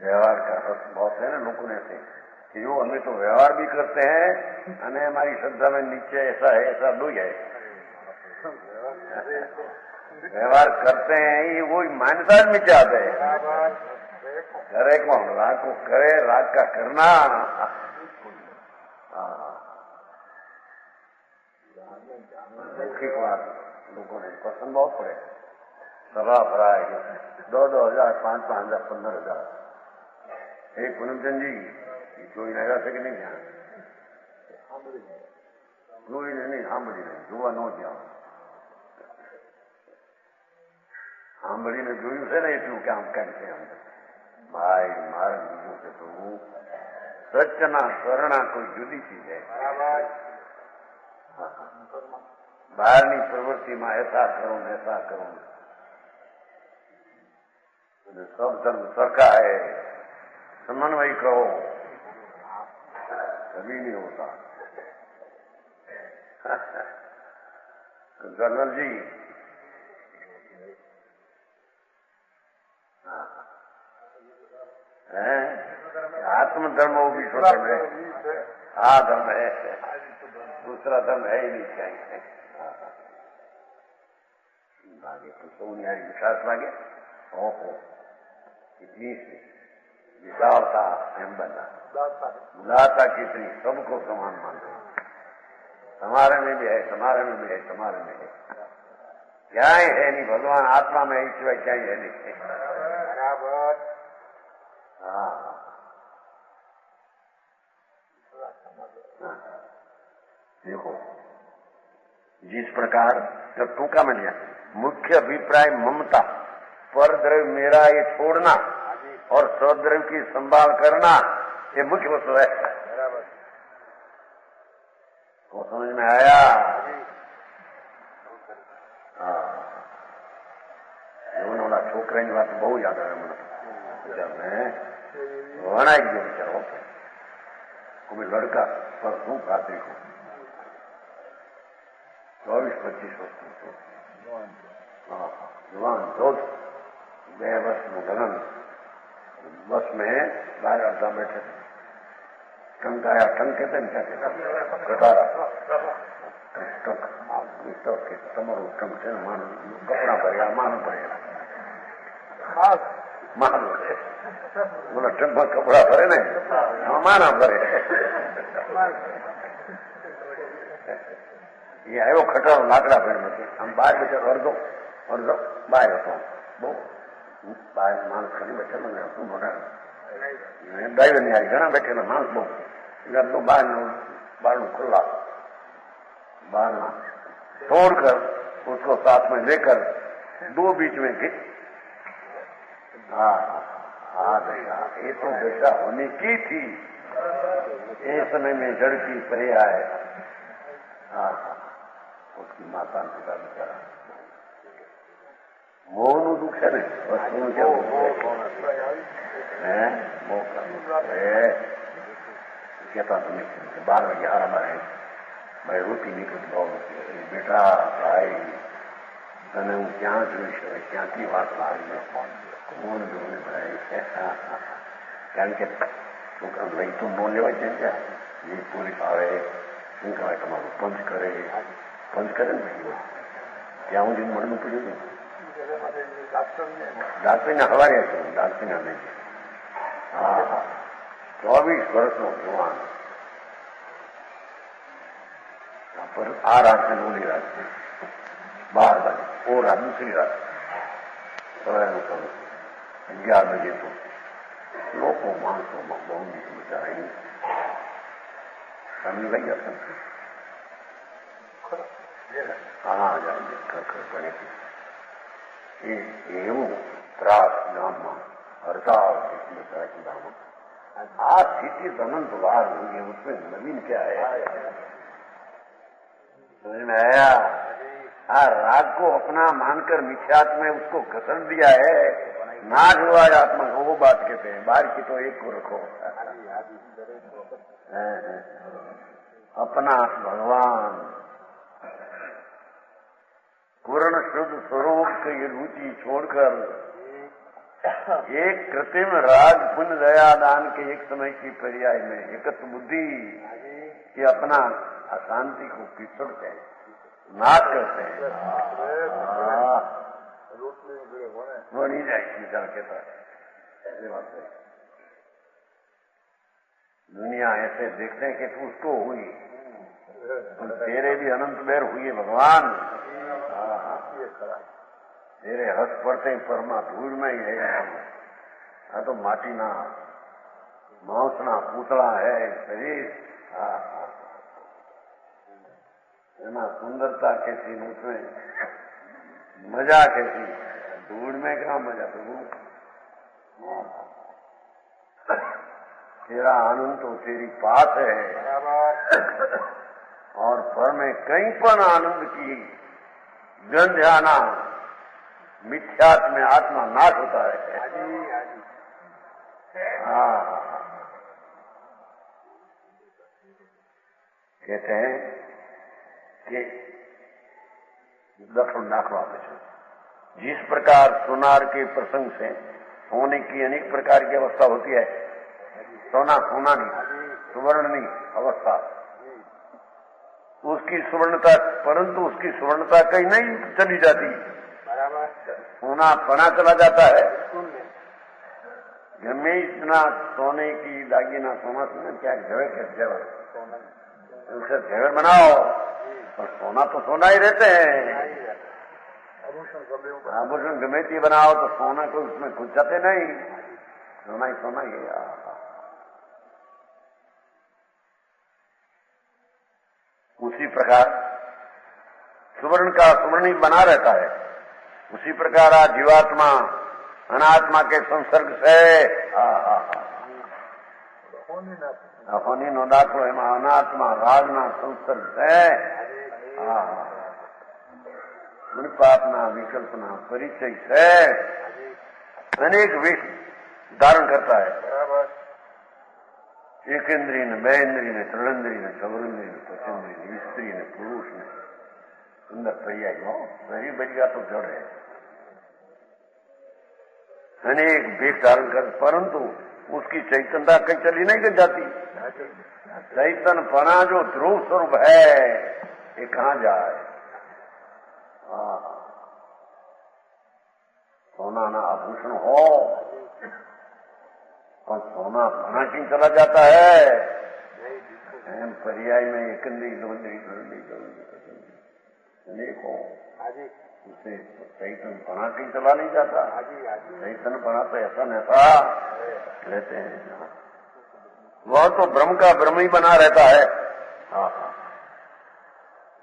व्यवहार का रस बहुत है ना लोगों ने से कि जो हमें तो व्यवहार भी करते हैं અને हमारी श्रद्धा में नीचे ऐसा है ऐसा दो है। व्यवहार करते हैं ये वही मान्यता में चाहते हैं। करे कौन? राग को करे, राग का करना। लौकिक बात लोगों ने पसंद बहुत पड़े। सभा भराए 2,000, 5,000, 15,000। एक पूनमचंद जी कोई लगा सके नहीं यहाँ कोई नहीं સાંભળી નહીં જોવા ન જાઓ સાંભળીને જોયું છે ને એટલું કે આમ કેમ છે આમ ભાઈ મારે બીજું કે તું સચ્ચના કરણા કોઈ જુદી ચીજ है। બહારની પ્રવૃત્તિમાં ऐसा करूं ऐसा करूं सब धर्म सरका है, समन्वय करो, कभी नहीं होता। जनरल जी आत्मधर्म वो भी सोचते हैं हाँ धर्म है, दूसरा धर्म है ही नहीं चाहिए। बाकी तो सोनियारी विश्वास लागे ओहो इतनी विशालता एम बना उदारता कितनी, सबको समान मानते, तुम्हारे में भी है, तुम्हारे में भी है, तुम्हारे में है, क्या ही है नहीं, भगवान आत्मा में ईश्वर क्या ही है नहीं। बराबर। हाँ देखो जिस प्रकार जब टूका में लिया मुख्य अभिप्राय ममता, पर द्रव्य मेरा ये छोड़ना और सद्रव्य की संभाल करना ये मुख्य वस्तु है। तो समझ में आया? वाला छोकरा की बात बहुत याद आया मैंने जब मैं वनाई गयो विचारो कोई लड़का परसों रात्रि को 24-25 वर्ष जवान रोज 2 वर्ष में लगन बस में बाहर अर्धा बैठे थे, टंक आया, टंक कहते हैं क्या कहते कटारा टक के तमरो टंक से मान कपड़ा भरेगा मान भरेगा मान भरे बोला टंक में कपड़ा भरे नहीं माना भरे। ये आयो खटारो लाकड़ा भेड़ में हम बाहर बेचे अर्धो बाहर હતો બહુ બહાર માણસ ખરી બેઠેલો ને શું મોટા ड्राइवर नहीं आ रही घना बैठे मानस बहुत घर तो बाहर खुला बाहर तोड़कर उसको साथ में लेकर 2 बीच में गिर। हाँ दशा ये तो दशा होने की थी, ये समय में जड़ की प्रिया है। हाँ उसकी माता पिता बेचारा मोह नु दुख है ने वस्तु क्या है मोह कहता तो नहीं 12-11 भाई रोटी निकली बहुत बेटा भाई तने हूँ क्या જોઈશ ક્યાંથી વાત લાવી કોણ જોને ભાઈ કારણ કે છોકરા લઈ તો ન લેવાય છે क्या ये પોલીસ આવે શું કહેવાય તમારું પંચ કરે ને ત્યાં હું જઈને મળવું પડ્યું ને डाक्टर हवारे डाक्टर नहीं। हाँ 24 वर्ष नो युवान पर आ रात में नोली रात 12 बजे वो रात दूसरी रात 11 बजे तो लोगों मानसों में बहुत बेचारा समझ लग जाता। हाँ जाएंगे कर पड़ेगी એવું ત્રાસ ગામમાં बताओ कितनी तरह की बात। आज स्थिति अनंत बार हुई है, उसमें नवीन क्या है? समझ में आया? राग को अपना मानकर मिथ्यात्व में उसको घसट दिया है, नाश हुआ है आत्मा को, वो बात कहते हैं। बाहर की तो एक को रखो, अपना भगवान पूर्ण शुद्ध स्वरूप की रुचि छोड़कर एक कृत्रिम राग पुण्य दया दान के एक समय की पर्याय में एकत्व बुद्धि ये अपना अशांति को पिछड़ते हैं, नाश करते हैं। वो नहीं जाएगी विचार कहता है। दुनिया ऐसे देखते हैं कि तू उसको हुई, तेरे भी अनंत बेर हुई भगवान। तेरे हंस पड़ते परमा धूल में ही है। तो माटी ना मांस ना पूतला है शरीर। ना सुंदरता कैसी, उसमें मजा कैसी, धूल में कहाँ मजा प्रभु। तेरा आनंद तो तेरी पास है, और पर में कहीं पर आनंद की गंध आना, मिथ्यात्व में आत्मा नाश होता है। कहते हैं कि दक्षिण दाखवा जिस प्रकार सोनार के प्रसंग से सोने की अनेक प्रकार की अवस्था होती है, सोना सोना नहीं, सुवर्ण नहीं अवस्था, उसकी सुवर्णता, परंतु उसकी सुवर्णता कहीं नहीं चली जाती, सोना पना चला जाता है। घर में इतना सोने की दागीना सोना सोना क्या घेवर के घेवर, उससे घेवर बनाओ, और सोना तो सोना ही रहते हैं। आभूषण गमेती बनाओ तो सोना को उसमें घुस जाते नहीं, सोना ही सोना ही है। उसी प्रकार सुवर्ण का सुवर्ण ही बना रहता है। उसी प्रकार आज जीवात्मा अनात्मा के संसर्ग से अहोनी नो दाखलो एમાં अनात्मा रागना संसर्ग से पापना विकल्पना परिचय से अनेक वेश धारण करता है। एक इंद्रिय ने, बे इंद्रिय ने, त्रिंद्रिय ने, चौरिंद्रिय ने, पचेंद्रिय ने, स्त्री ने, पुरुष ने, सुंदर पर्याय हो, बड़ी बढ़िया तो जड़ है। अनेक वेश धारण कर, परंतु उसकी चैतन्यता कहीं चली नहीं कर जाती। चैतन्य पना जो ध्रुव स्वरूप है, ये कहाँ जाए? सोना ना आभूषण हो, और सोना पना क्यों चला जाता है? पर्याय में एक इंद्री दो इंद्री अनेक हो, उससे चैतन्य पना क्यों चला नहीं जाता? चैतन्य पना तो ऐसा नैसा रहते हैं, वह तो ब्रह्म का ब्रह्म ही बना रहता है।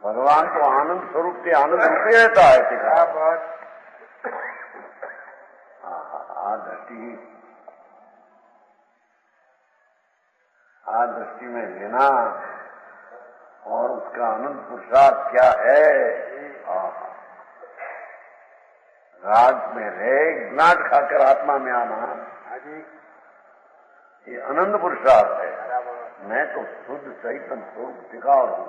भगवान तो आनंद स्वरूप के आनंद रूपी रहता है। दृष्टि में लेना और उसका आनंद पुरुषार्थ क्या है? राग में रह ग्नाट खाकर आत्मा में आना, ये आनंद पुरुषार्थ है। मैं तो शुद्ध चैतन्य स्वरूप टिकाऊ हूँ,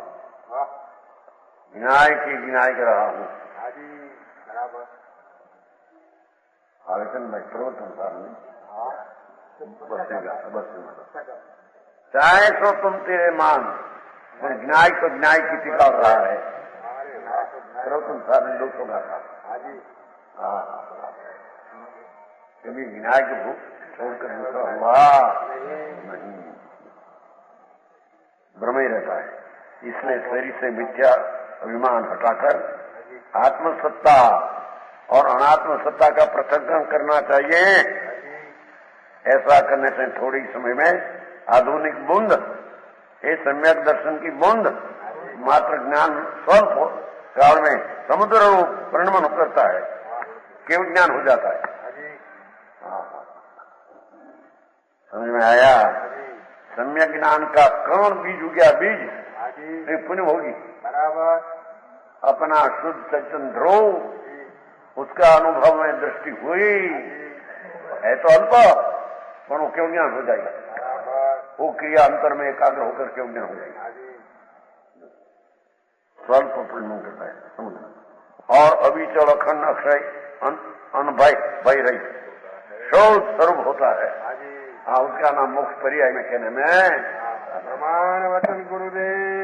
गिनाय की गिनाय कर रहा हूँ। आवेदन में क्रोध संसार में बसेगा, बस चाहे सो तुम तेरे मान, पर गिनाई तो गिनाई की टिका रहा है। क्रोध संसार में दोषों का था। कभी गिनाई की भूख छोड़कर दूसरा हुआ नहीं, भ्रम ही रहता है। इसलिए शरीर से मिथ्या अभिमान हटाकर आत्मसत्ता और अनात्म सत्ता का पृथक्करण करना चाहिए। ऐसा करने से थोड़ी समय में आधुनिक बूंद, ये सम्यक दर्शन की बूंद, मात्र ज्ञान स्वल्प काल में समुद्र रूप परिणमन करता है, केवल ज्ञान हो जाता है। ज्ञान का कण बीज उगया, बीज एक पुण्य होगी बराबर। अपना शुद्ध सज्जन ध्रुव उसका अनुभव में दृष्टि हुई है तो अल्प, पर वो क्यों ज्ञान हो जाएगा, वो क्रिया अंतर में एकाग्र होकर क्यों ज्ञान हो जाएगा, स्वल्प पुण्य करता है समझ। और अविचल अखंड अक्षय अनभय भय रही शोध स्वरूप होता है, उसका नाम मोक्ष पर्याय में कहने में प्रमाण वचन गुरुदेव।